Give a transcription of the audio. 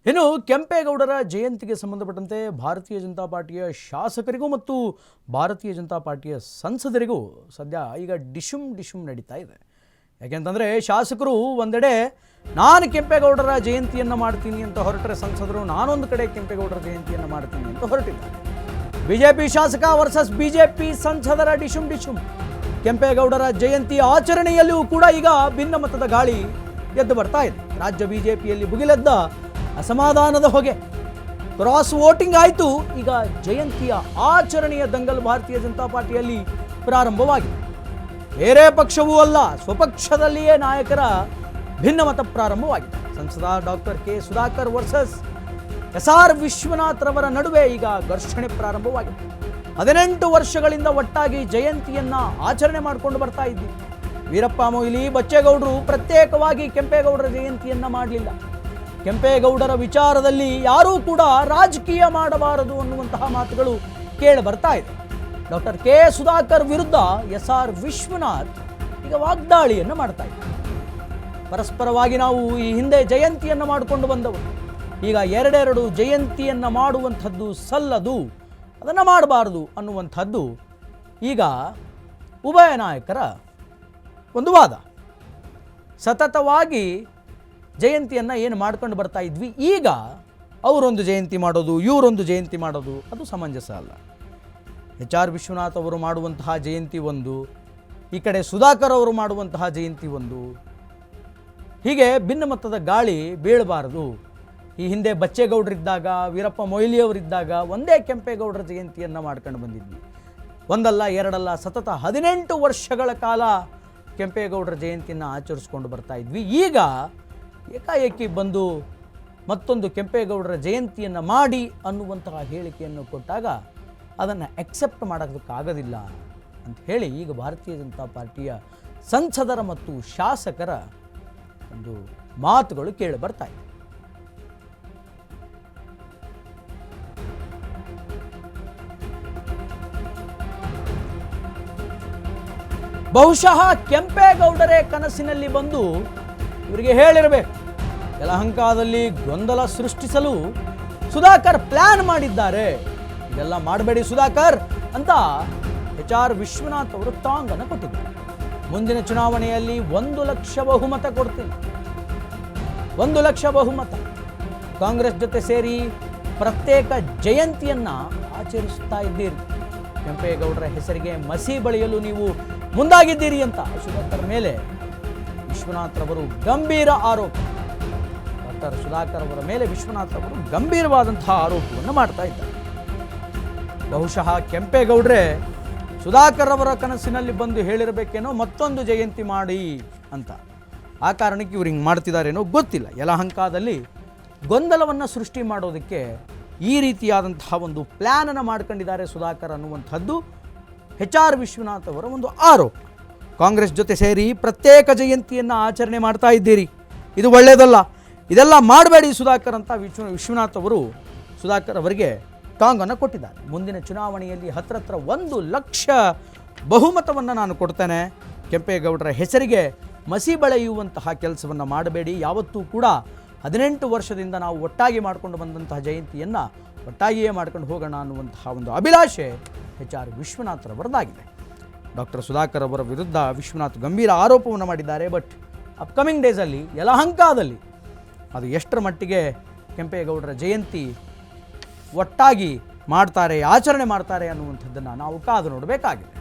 ಇನ್ನು ಕೆಂಪೇಗೌಡರ ಜಯಂತಿಗೆ ಸಂಬಂಧಪಟ್ಟಂತೆ ಭಾರತೀಯ ಜನತಾ ಪಾರ್ಟಿಯ ಶಾಸಕರಿಗೂ ಮತ್ತು ಭಾರತೀಯ ಜನತಾ ಪಾರ್ಟಿಯ ಸಂಸದರಿಗೂ ಸದ್ಯ ಈಗ ಡಿಶುಮ್ ನಡೀತಾ ಇದೆ. ಯಾಕೆಂತಂದರೆ ಶಾಸಕರು ಒಂದೆಡೆ ನಾನು ಕೆಂಪೇಗೌಡರ ಜಯಂತಿಯನ್ನು ಮಾಡ್ತೀನಿ ಅಂತ ಹೊರಟರೆ, ಸಂಸದರು ನಾನೊಂದು ಕಡೆ ಕೆಂಪೇಗೌಡರ ಜಯಂತಿಯನ್ನು ಮಾಡ್ತೀನಿ ಅಂತ ಹೊರಟಿದ್ದಾರೆ. ಬಿಜೆಪಿ ಶಾಸಕ ವರ್ಸಸ್ ಬಿಜೆಪಿ ಸಂಸದರ ಡಿಶುಮ್. ಕೆಂಪೇಗೌಡರ ಜಯಂತಿ ಆಚರಣೆಯಲ್ಲೂ ಕೂಡ ಈಗ ಭಿನ್ನಮತದ ಗಾಳಿ ಎದ್ದು ಬರ್ತಾ ಇದೆ. ರಾಜ್ಯ ಬಿಜೆಪಿಯಲ್ಲಿ ಭುಗಿಲೆದ್ದ ಅಸಮಾಧಾನದ ಹೊಗೆ, ಕ್ರಾಸ್ ವೋಟಿಂಗ್ ಆಯಿತು. ಈಗ ಜಯಂತಿಯ ಆಚರಣೆಯ ದಂಗಲ್ ಭಾರತೀಯ ಜನತಾ ಪಾರ್ಟಿಯಲ್ಲಿ ಪ್ರಾರಂಭವಾಗಿದೆ. ಬೇರೆ ಪಕ್ಷವೂ ಅಲ್ಲ, ಸ್ವಪಕ್ಷದಲ್ಲಿಯೇ ನಾಯಕರ ಭಿನ್ನಮತ ಪ್ರಾರಂಭವಾಗಿದೆ. ಸಂಸದ doctor K Sudhakar versus SR Vishwanath ರವರ ನಡುವೆ ಈಗ ಘರ್ಷಣೆ ಪ್ರಾರಂಭವಾಗಿದೆ. 18 ವರ್ಷಗಳಿಂದ ಒಟ್ಟಾಗಿ ಜಯಂತಿಯನ್ನ ಆಚರಣೆ ಮಾಡಿಕೊಂಡು ಬರ್ತಾ ಇದ್ದೀವಿ. ವೀರಪ್ಪ ಮೊಯ್ಲಿ, ಬಚ್ಚೇಗೌಡರು ಪ್ರತ್ಯೇಕವಾಗಿ ಕೆಂಪೇಗೌಡರ ಜಯಂತಿಯನ್ನ ಮಾಡಲಿಲ್ಲ. ಕೆಂಪೇಗೌಡರ ವಿಚಾರದಲ್ಲಿ ಯಾರೂ ಕೂಡ ರಾಜಕೀಯ ಮಾಡಬಾರದು ಅನ್ನುವಂತಹ ಮಾತುಗಳು ಕೇಳಿ ಬರ್ತಾ ಇದೆ. ಡಾಕ್ಟರ್ ಕೆ ಸುಧಾಕರ್ ವಿರುದ್ಧ SR ವಿಶ್ವನಾಥ್ ಈಗ ವಾಗ್ದಾಳಿಯನ್ನು ಮಾಡ್ತಾ ಇದ್ದಾರೆ. ಪರಸ್ಪರವಾಗಿ ನಾವು ಈ ಹಿಂದೆ ಜಯಂತಿಯನ್ನು ಮಾಡಿಕೊಂಡು ಬಂದವರು, ಈಗ ಎರಡೆರಡು ಜಯಂತಿಯನ್ನು ಮಾಡುವಂಥದ್ದು ಸಲ್ಲದು, ಅದನ್ನು ಮಾಡಬಾರದು ಅನ್ನುವಂಥದ್ದು ಈಗ ಉಭಯ ನಾಯಕರ ಒಂದು ವಾದ. ಸತತವಾಗಿ ಜಯಂತಿಯನ್ನು ಏನು ಮಾಡ್ಕೊಂಡು ಬರ್ತಾ ಇದ್ವಿ, ಈಗ ಅವರೊಂದು ಜಯಂತಿ ಮಾಡೋದು, ಇವರೊಂದು ಜಯಂತಿ ಮಾಡೋದು ಅದು ಸಮಂಜಸ ಅಲ್ಲ. SR ವಿಶ್ವನಾಥ್ ಅವರು ಮಾಡುವಂತಹ ಜಯಂತಿ ಒಂದು, ಈ ಕಡೆ ಸುಧಾಕರ್ ಅವರು ಮಾಡುವಂತಹ ಜಯಂತಿ ಒಂದು, ಹೀಗೆ ಭಿನ್ನಮತದ ಗಾಳಿ ಬೀಳಬಾರದು. ಈ ಹಿಂದೆ ಬಚ್ಚೇಗೌಡರಿದ್ದಾಗ, ವೀರಪ್ಪ ಮೊಯ್ಲಿ ಅವರಿದ್ದಾಗ ಒಂದೇ ಕೆಂಪೇಗೌಡರ ಜಯಂತಿಯನ್ನು ಮಾಡ್ಕೊಂಡು ಬಂದಿದ್ವಿ. ಒಂದಲ್ಲ ಎರಡಲ್ಲ, ಸತತ 18 ವರ್ಷಗಳ ಕಾಲ ಕೆಂಪೇಗೌಡರ ಜಯಂತಿಯನ್ನು ಆಚರಿಸ್ಕೊಂಡು ಬರ್ತಾ ಇದ್ವಿ. ಈಗ ಏಕಾಏಕಿ ಬಂದು ಮತ್ತೊಂದು ಕೆಂಪೇಗೌಡರ ಜಯಂತಿಯನ್ನು ಮಾಡಿ ಅನ್ನುವಂತಹ ಹೇಳಿಕೆಯನ್ನು ಕೊಟ್ಟಾಗ ಅದನ್ನು ಎಕ್ಸೆಪ್ಟ್ ಮಾಡೋದಕ್ಕಾಗೋದಿಲ್ಲ ಅಂತ ಹೇಳಿ ಈಗ ಭಾರತೀಯ ಜನತಾ ಪಾರ್ಟಿಯ ಸಂಸದರ ಮತ್ತು ಶಾಸಕರ ಒಂದು ಮಾತುಗಳು ಕೇಳಿ ಬರ್ತಾ ಇದೆ. ಬಹುಶಃ ಕೆಂಪೇಗೌಡರೇ ಕನಸಿನಲ್ಲಿ ಬಂದು ಇವರಿಗೆ ಹೇಳಿರಬೇಕು, ಯಲಹಂಕದಲ್ಲಿ ಗೊಂದಲ ಸೃಷ್ಟಿಸಲು ಸುಧಾಕರ್ ಪ್ಲಾನ್ ಮಾಡಿದ್ದಾರೆ, ಇದೆಲ್ಲ ಮಾಡಬೇಡಿ ಸುಧಾಕರ್ ಅಂತ SR ವಿಶ್ವನಾಥ್ ಅವರು ಟಾಂಗ್ ಅನ್ನು ಕೊಟ್ಟಿದ್ದಾರೆ. ಮುಂದಿನ ಚುನಾವಣೆಯಲ್ಲಿ 1 ಲಕ್ಷ ಬಹುಮತ ಕೊಡ್ತೀನಿ, 1 ಲಕ್ಷ ಬಹುಮತ, ಕಾಂಗ್ರೆಸ್ ಜೊತೆ ಸೇರಿ ಪ್ರತ್ಯೇಕ ಜಯಂತಿಯನ್ನ ಆಚರಿಸ್ತಾ ಇದ್ದೀರಿ, ಕೆಂಪೇಗೌಡರ ಹೆಸರಿಗೆ ಮಸಿ ಬಳಿಯಲು ನೀವು ಮುಂದಾಗಿದ್ದೀರಿ ಅಂತ ಸುಧಾಕರ್ ಮೇಲೆ ವಿಶ್ವನಾಥ್ ರವರು ಗಂಭೀರ ಆರೋಪ. ಡಾಕ್ಟರ್ ಸುಧಾಕರ್ ಅವರ ಮೇಲೆ ವಿಶ್ವನಾಥ್ ಅವರು ಗಂಭೀರವಾದಂತಹ ಆರೋಪವನ್ನು ಮಾಡ್ತಾ ಇದ್ದಾರೆ. ಬಹುಶಃ ಕೆಂಪೇಗೌಡರೇ ಸುಧಾಕರ್ ಅವರ ಕನಸಿನಲ್ಲಿ ಬಂದು ಹೇಳಿರಬೇಕೇನೋ ಮತ್ತೊಂದು ಜಯಂತಿ ಮಾಡಿ ಅಂತ. ಆ ಕಾರಣಕ್ಕೆ ಇವ್ರು ಹಿಂಗೆ ಮಾಡ್ತಿದ್ದಾರೇನೋ ಗೊತ್ತಿಲ್ಲ. ಯಲಹಂಕದಲ್ಲಿ ಗೊಂದಲವನ್ನು ಸೃಷ್ಟಿ ಮಾಡೋದಕ್ಕೆ ಈ ರೀತಿಯಾದಂತಹ ಒಂದು ಪ್ಲ್ಯಾನನ್ನು ಮಾಡ್ಕೊಂಡಿದ್ದಾರೆ ಸುಧಾಕರ್ ಅನ್ನುವಂಥದ್ದು SR ವಿಶ್ವನಾಥ್ ಅವರ ಒಂದು ಆರೋಪ. ಕಾಂಗ್ರೆಸ್ ಜೊತೆ ಸೇರಿ ಪ್ರತ್ಯೇಕ ಜಯಂತಿಯನ್ನು ಆಚರಣೆ ಮಾಡ್ತಾ ಇದ್ದೀರಿ, ಇದು ಒಳ್ಳೆಯದಲ್ಲ, ಇದೆಲ್ಲ ಮಾಡಬೇಡಿ ಸುಧಾಕರ್ ಅಂತ ವಿಶ್ವನಾಥ್ ಅವರು ಸುಧಾಕರ್ ಅವರಿಗೆ ಟಾಂಗನ್ನು ಕೊಟ್ಟಿದ್ದಾರೆ. ಮುಂದಿನ ಚುನಾವಣೆಯಲ್ಲಿ ಹತ್ರ 1 ಲಕ್ಷ ಬಹುಮತವನ್ನು ನಾನು ಕೊಡ್ತೇನೆ, ಕೆಂಪೇಗೌಡರ ಹೆಸರಿಗೆ ಮಸಿ ಬಳೆಯುವಂತಹ ಕೆಲಸವನ್ನು ಮಾಡಬೇಡಿ, ಯಾವತ್ತೂ ಕೂಡ 18 ವರ್ಷದಿಂದ ನಾವು ಒಟ್ಟಾಗಿ ಮಾಡಿಕೊಂಡು ಬಂದಂತಹ ಜಯಂತಿಯನ್ನು ಒಟ್ಟಾಗಿಯೇ ಮಾಡ್ಕೊಂಡು ಹೋಗೋಣ ಅನ್ನುವಂತಹ ಒಂದು ಅಭಿಲಾಷೆ SR ವಿಶ್ವನಾಥ್ ರವರದಾಗಿದೆ. ಡಾಕ್ಟರ್ ಸುಧಾಕರ್ ಅವರ ವಿರುದ್ಧ ವಿಶ್ವನಾಥ್ ಗಂಭೀರ ಆರೋಪವನ್ನು ಮಾಡಿದ್ದಾರೆ. ಬಟ್ ಅಪ್ಕಮಿಂಗ್ ಡೇಸಲ್ಲಿ ಯಲಹಂಕದಲ್ಲಿ ಅದು ಎಷ್ಟರ ಮಟ್ಟಿಗೆ ಕೆಂಪೇಗೌಡರ ಜಯಂತಿ ಒಟ್ಟಾಗಿ ಮಾಡ್ತಾರೆ, ಆಚರಣೆ ಮಾಡ್ತಾರೆ ಅನ್ನುವಂಥದ್ದನ್ನು ನಾವು ಕಾದು ನೋಡಬೇಕಾಗಿದೆ.